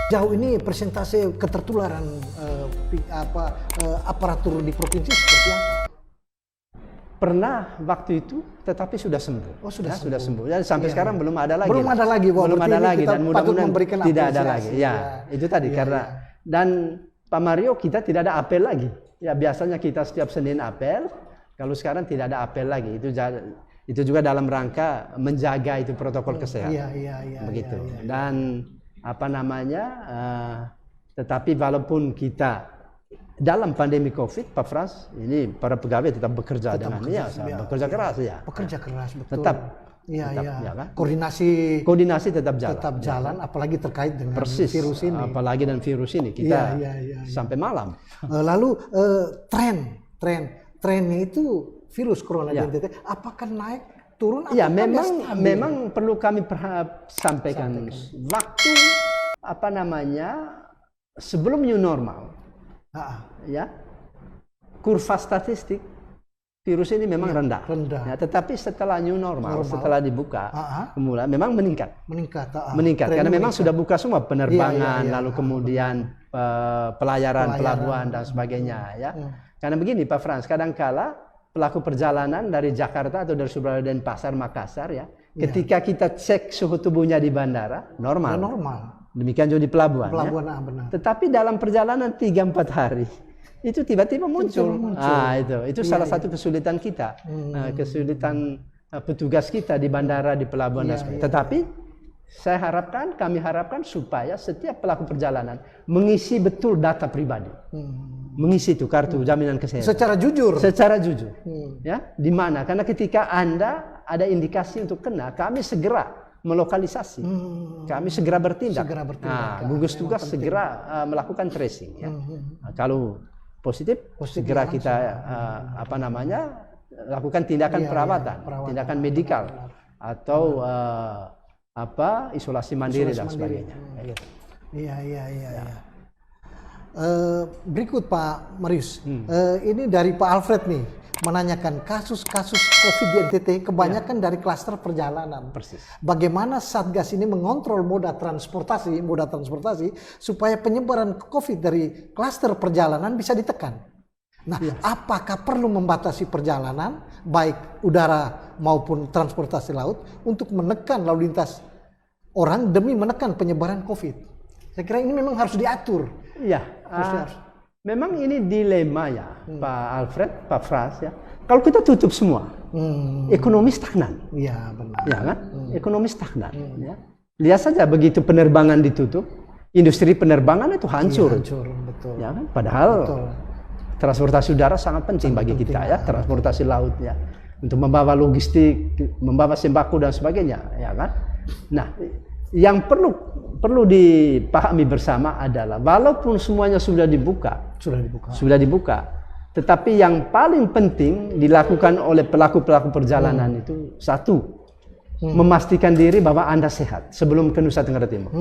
Jauh ini persentase ketertularan aparatur di provinsi seperti apa? Pernah waktu itu, tetapi sudah sembuh. Oh, sudah sudah sembuh. Dan sampai sekarang belum ada lagi. Belum ada lagi, belum ada lagi, dan mudah-mudahan tidak ada lagi. Ya, itu tadi karena dan Pak Mario, kita tidak ada apel lagi. Ya, biasanya kita setiap Senin apel. Kalau sekarang tidak ada apel lagi. Itu juga dalam rangka menjaga itu protokol kesehatan. Iya. Begitu. Dan apa namanya? Tetapi walaupun kita dalam pandemi COVID, Pak Frans, ini para pegawai tetap bekerja dengan bekerja keras ya. Bekerja keras, betul. Tetap. Iya. Ya, kan? Koordinasi tetap jalan. Tetap jalan, apalagi terkait dengan Persis, virus ini. apalagi dan virus ini kita sampai malam. Lalu trennya itu virus corona di NTT, apakah naik, turun? Ya, memang perlu kami sampaikan. Waktu apa namanya sebelum new normal. Ya, kurva statistik virus ini memang rendah. Ya, tetapi setelah new normal. Setelah dibuka, kemudian memang meningkat karena memang sudah buka semua penerbangan, lalu kemudian pelayaran pelabuhan dan sebagainya. Ya, karena begini Pak Frans, kadangkala pelaku perjalanan dari Jakarta atau dari Surabaya dan Pasar Makassar ya, ketika kita cek suhu tubuhnya di bandara normal. Demikian juga di pelabuhan. Benar. Tetapi dalam perjalanan 3-4 hari itu tiba-tiba muncul. Itu salah satu kesulitan kita, kesulitan petugas kita di bandara, di pelabuhan dan sebagainya. Tetapi kami harapkan supaya setiap pelaku perjalanan mengisi betul data pribadi, mengisi itu kartu jaminan kesehatan secara jujur. Ya, di mana? Karena ketika Anda ada indikasi untuk kena, kami segera melokalisasi, kami segera bertindak. Gugus tugas segera melakukan tracing. Ya. Kalau positif segera kita lakukan tindakan perawatan, tindakan medikal atau isolasi mandiri dan sebagainya. Iya. Berikut Pak Marius, ini dari Pak Alfred nih, menanyakan kasus-kasus COVID di NTT kebanyakan dari klaster perjalanan. Persis. Bagaimana Satgas ini mengontrol moda transportasi supaya penyebaran COVID dari klaster perjalanan bisa ditekan. Nah, apakah perlu membatasi perjalanan baik udara maupun transportasi laut untuk menekan lalu lintas orang demi menekan penyebaran COVID? Saya kira ini memang harus diatur. Iya. Memang ini dilema ya, Pak Alfred, Pak Frans ya. Kalau kita tutup semua, ekonomi stagnan. Iya, benar. Ya kan? Ekonomi stagnan. Ya. Lihat saja begitu penerbangan ditutup, industri penerbangan itu hancur. Betul. Ya kan? Padahal transportasi udara sangat penting bagi kita ya, transportasi lautnya untuk membawa logistik, membawa sembako dan sebagainya, ya kan? Nah, yang perlu dipahami bersama adalah walaupun semuanya sudah dibuka, tetapi yang paling penting dilakukan oleh pelaku-pelaku perjalanan itu satu, memastikan diri bahwa Anda sehat sebelum ke Nusa Tenggara Timur.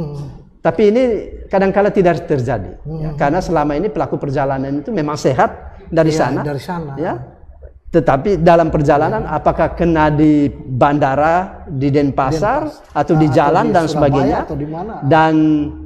Tapi ini kadang-kala tidak terjadi, ya, karena selama ini pelaku perjalanan itu memang sehat dari sana, ya. Tetapi dalam perjalanan apakah kena di bandara, di Denpasar, atau di jalan dan sebagainya, dan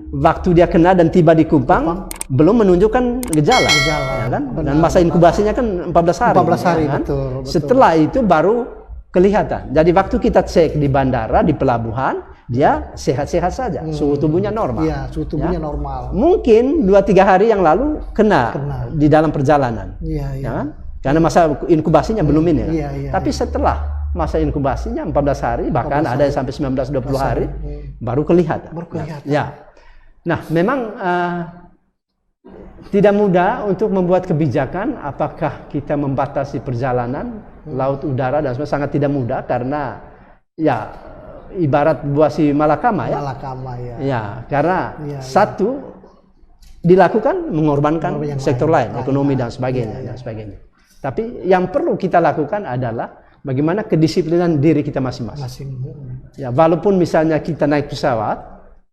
waktu dia kena dan tiba di Kupang belum menunjukkan gejala. Ya kan? Dan masa inkubasinya kan 14 hari. 14 hari, ya kan? betul. Setelah itu baru kelihatan. Jadi waktu kita cek di bandara, di pelabuhan, dia sehat-sehat saja, suhu tubuhnya normal. Iya, suhu tubuhnya normal. Mungkin 2-3 hari yang lalu kena di dalam perjalanan. Iya. Ya kan? Karena masa inkubasinya belum ini. Tapi iya. setelah masa inkubasinya 14 hari, bahkan ada yang sampai 19-20 hari, baru kelihatan. Ya. Nah, memang tidak mudah untuk membuat kebijakan apakah kita membatasi perjalanan laut, udara, dan sebagainya. Sangat tidak mudah karena ya ibarat buah si malakama ya. Ya, karena satu dilakukan mengorbankan sektor lain, ekonomi dan sebagainya. Tapi yang perlu kita lakukan adalah bagaimana kedisiplinan diri kita masing-masing. Ya, walaupun misalnya kita naik pesawat,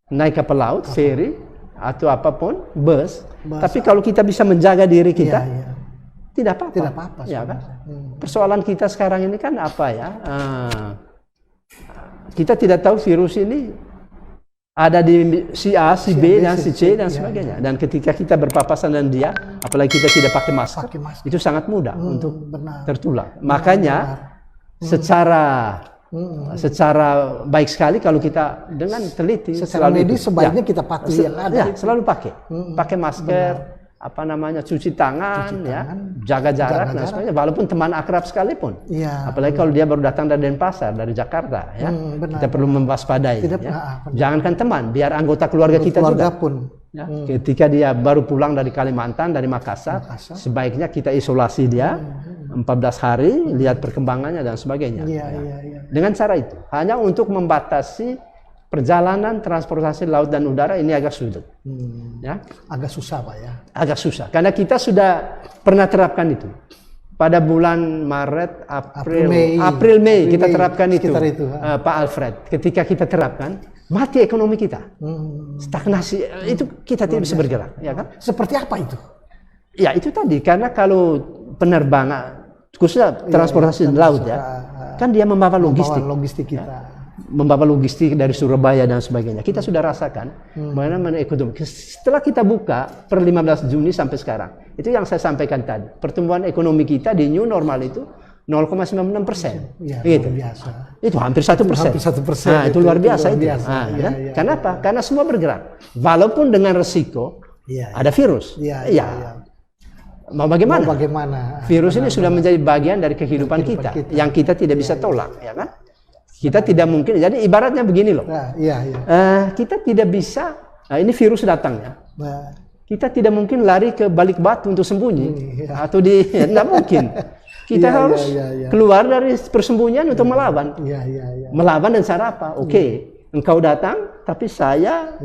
naik kapal laut, ferry, atau apapun, bus. Tapi kalau kita bisa menjaga diri kita, tidak apa-apa. Ya, kan? Persoalan kita sekarang ini kan apa ya? Kita tidak tahu virus ini ada di si A, si B, dan si C, dan iya, sebagainya. Dan ketika kita berpapasan dengan dia, apalagi kita tidak pakai masker, itu sangat mudah untuk tertular. Makanya secara baik sekali kalau kita dengan teliti secara medis sebaiknya kita patuhi yang ada. Ya, selalu pakai masker, cuci tangan, ya, jaga jarak dan sebagainya. Walaupun teman akrab sekalipun. Ya, apalagi kalau dia baru datang dari Denpasar, dari Jakarta, ya, kita perlu mewaspadai. Ya. Jangankan teman, biar anggota keluarga kita juga. Pun. Ya, ketika dia baru pulang dari Kalimantan, dari Makassar, sebaiknya kita isolasi dia 14 hari, lihat perkembangannya dan sebagainya. Ya. Dengan cara itu, hanya untuk membatasi perjalanan transportasi laut dan udara ini agak sulit. Ya? Agak susah Pak ya? Agak susah, karena kita sudah pernah terapkan itu. Pada bulan Maret, April, Mei kita terapkan itu, Pak Alfred. Ketika kita terapkan, mati ekonomi kita. Stagnasi, itu kita tidak bisa bergerak. Ya kan? Seperti apa itu? Ya itu tadi, karena kalau penerbangan, khususnya transportasi laut ya, kan dia membawa logistik kita. Membawa logistik dari Surabaya dan sebagainya. Kita sudah rasakan bagaimana ekonomi. Setelah kita buka per 15 Juni sampai sekarang, itu yang saya sampaikan tadi. Pertumbuhan ekonomi kita di new normal itu 0,96%. Ya, gitu. Biasa. Itu hampir 1%. Nah, itu luar biasa itu. Ya. Kenapa? Karena semua bergerak. Walaupun dengan resiko ada virus. Mau bagaimana? Virus ini sudah menjadi bagian dari kehidupan kita yang kita tidak bisa tolak, ya kan? Kita tidak mungkin, jadi ibaratnya begini loh. Kita tidak bisa, ini virus datang ya. Kita tidak mungkin lari ke balik batu untuk sembunyi atau tidak mungkin. Kita harus keluar dari persembunyian untuk melawan. Melawan dan cara apa? Oke, engkau datang, tapi saya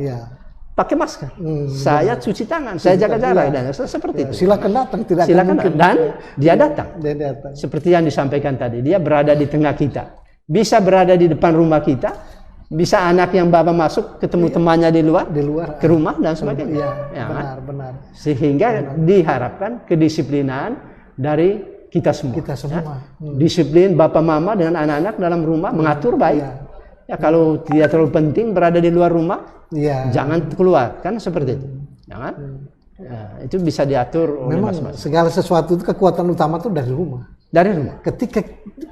pakai masker, saya cuci tangan, saya jaga jarak dan seperti itu. Silakan datang, silakan datang. Dan dia datang. Seperti yang disampaikan tadi, dia berada di tengah kita. Bisa berada di depan rumah kita, bisa anak yang bapak masuk ketemu temannya di luar ke rumah dan sebagainya. Benar. Sehingga diharapkan kedisiplinan dari kita semua. Disiplin bapak mama dengan anak-anak dalam rumah mengatur baik. Ya kalau tidak terlalu penting berada di luar rumah, jangan keluar, kan seperti itu. Jangan. Itu bisa diatur oleh masing-masing. Segala sesuatu itu kekuatan utama itu dari rumah. Ketika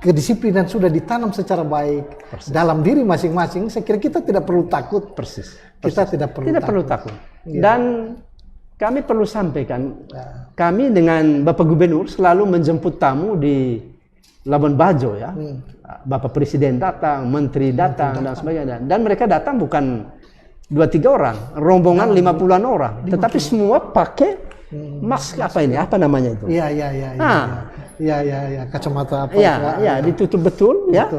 kedisiplinan sudah ditanam secara baik dalam diri masing-masing, saya kira kita tidak perlu takut. Kita tidak perlu takut. Dan kami perlu sampaikan, kami dengan Bapak Gubernur selalu menjemput tamu di Labuan Bajo ya. Bapak Presiden datang, Menteri datang dan sebagainya. Dan mereka datang bukan 2-3 orang, rombongan 50-an orang, tetapi semua pakai masker apa namanya itu? Kacamata apa? Ditutup betul ya.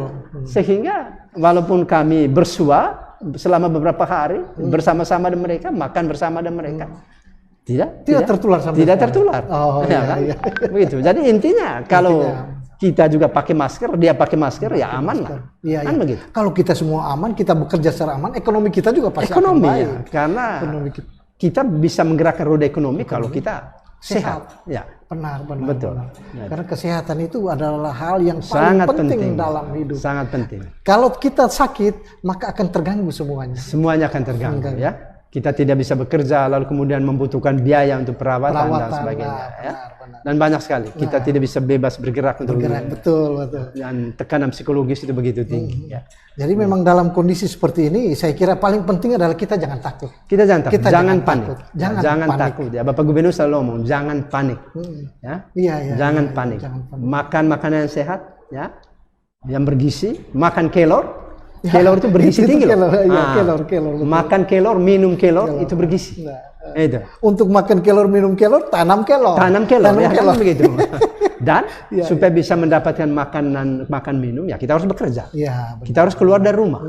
Sehingga walaupun kami bersua selama beberapa hari bersama-sama dengan mereka, makan bersama dengan mereka, tidak tertular sampai tertular. Begitu. Jadi intinya kalau kita juga pakai masker, dia pakai masker, ya aman lah. Kan begitu. Kalau kita semua aman, kita bekerja secara aman, ekonomi kita juga pasti akan baik. Karena kita bisa menggerakkan roda ekonomi kalau kita sehat. Benar. Betul. Karena kesehatan itu adalah hal yang paling penting dalam hidup. Sangat penting. Kalau kita sakit, maka akan terganggu semuanya. Semuanya akan terganggu ya. Kita tidak bisa bekerja, lalu kemudian membutuhkan biaya untuk perawatan dan sebagainya. Benar. Dan banyak sekali. Kita tidak bisa bebas bergerak untuk betul. Dan tekanan psikologis itu begitu tinggi. Jadi memang dalam kondisi seperti ini, saya kira paling penting adalah kita jangan takut. Kita jangan takut. Jangan panik. Jangan takut. Ya, Bapak Gubernur selalu ngomong, jangan panik. Jangan panik. Makan makanan yang sehat, ya, yang bergizi, makan kelor. Kelor itu bergizi tinggi loh. Kelor. Makan kelor, minum kelor, itu bergizi. Itu. Untuk makan kelor, minum kelor, tanam kelor. Tanam kelor. Begitu. Dan supaya bisa mendapatkan makan minum, ya kita harus bekerja. Kita harus keluar dari rumah.